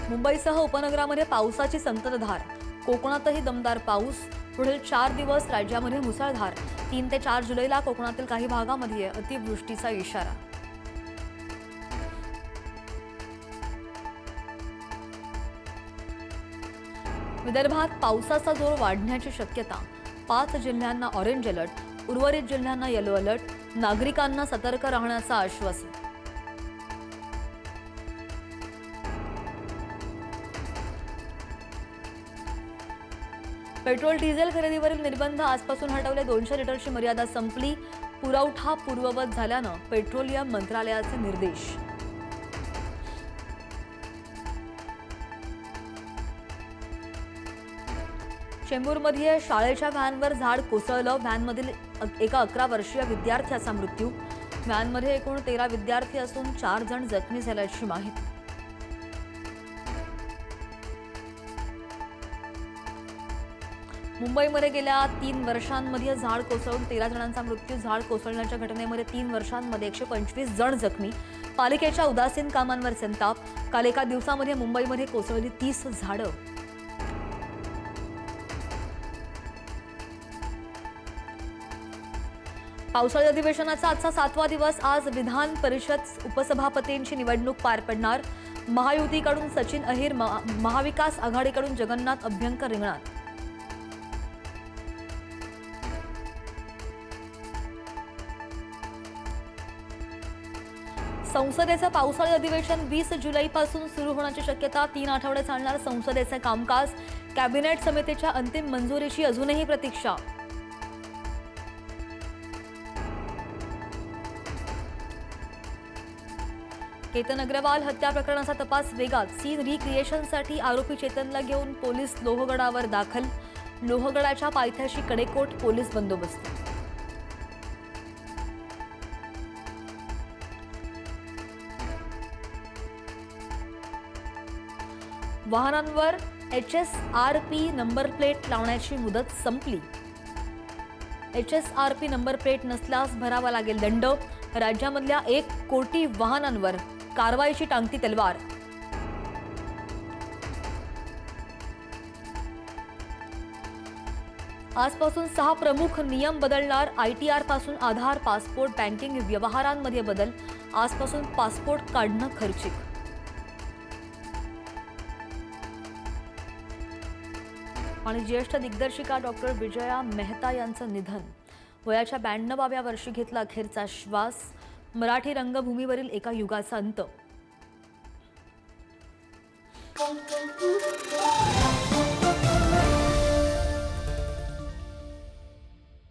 मुंबईसह उपनगरामध्ये पावसाची संततधार. कोकणातही दमदार पाऊस. पुढील 4 दिवस राज्यामध्ये मुसळधार. 3 ते 4 जुलैला कोकणातील काही भागामध्ये अतिवृष्टीचा इशारा. विदर्भात पावसाचा जोर वाढण्याची शक्यता. 5 जिल्ह्यांना ऑरेंज अलर्ट. उर्वरित जिल्ह्यांना येलो अलर्ट. नागरिकांना सतर्क राहण्याचं आश्वासन. पेट्रोल डिझेल खरेदीवरील निर्बंध आजपासून हटवले. 200 लिटरची मर्यादा संपली. पुरवठा पूर्ववत झाल्यानं पेट्रोलियम मंत्रालयाचे निर्देश. चेंबूरमध्ये शाळेच्या व्हॅनवर झाड कोसळलं. व्हॅनमधील एका 11 वर्षीय विद्यार्थ्याचा मृत्यू. व्हॅनमध्ये एकूण 13 विद्यार्थी असून 4 जण जखमी झाल्याची माहिती. मुंबईमध्ये गेल्या 3 वर्षांमध्ये झाड कोसळून 13 जणांचा मृत्यू. झाड कोसळण्याच्या घटनेमध्ये 3 वर्षांमध्ये 125 जण जखमी. पालिकेच्या उदासीन कामांवर संताप. काल एका दिवसामध्ये मुंबईमध्ये कोसळली 30 झाडं. पावसाळी अधिवेशनाचा आजचा 7वा दिवस. आज विधान परिषद उपसभापतींची निवडणूक पार पडणार. महायुतीकडून सचिन अहिर, महाविकास आघाडीकडून जगन्नाथ अभ्यंकर रिंगणात. संसदेचं पावसाळी अधिवेशन 20 जुलैपासून सुरू होण्याची शक्यता. 3 आठवडे चालणार संसदेचे कामकाज. कॅबिनेट समितीच्या अंतिम मंजुरीची अजूनही प्रतीक्षा. केतन अग्रवाल हत्या प्रकरणाचा तपास वेगात. सीन रिक्रिएशनसाठी आरोपी चेतनला घेऊन पोलीस लोहगडावर दाखल. लोहगडाच्या पायथ्याशी कडेकोट पोलीस बंदोबस्त. वाहनांवर HSRP नंबर प्लेट लावण्याची मुदत संपली. HSRP नंबर प्लेट नसल्यास भरावा लागेल दंड. राज्यामधल्या 1 कोटी वाहनांवर कारवाईची टांगती तलवार. आजपासून 6 प्रमुख नियम बदलणार. ITR पासून आधार, पासपोर्ट, बँकिंग व्यवहारांमध्ये बदल. आजपासून पासपोर्ट काढणं खर्चिक. आणि ज्येष्ठ दिग्दर्शिका डॉक्टर विजया मेहता यांचं निधन. वयाच्या 92व्या वर्षी घेतला अखेरचा श्वास. मराठी रंगभूमीवरील एका युगाचा अंत.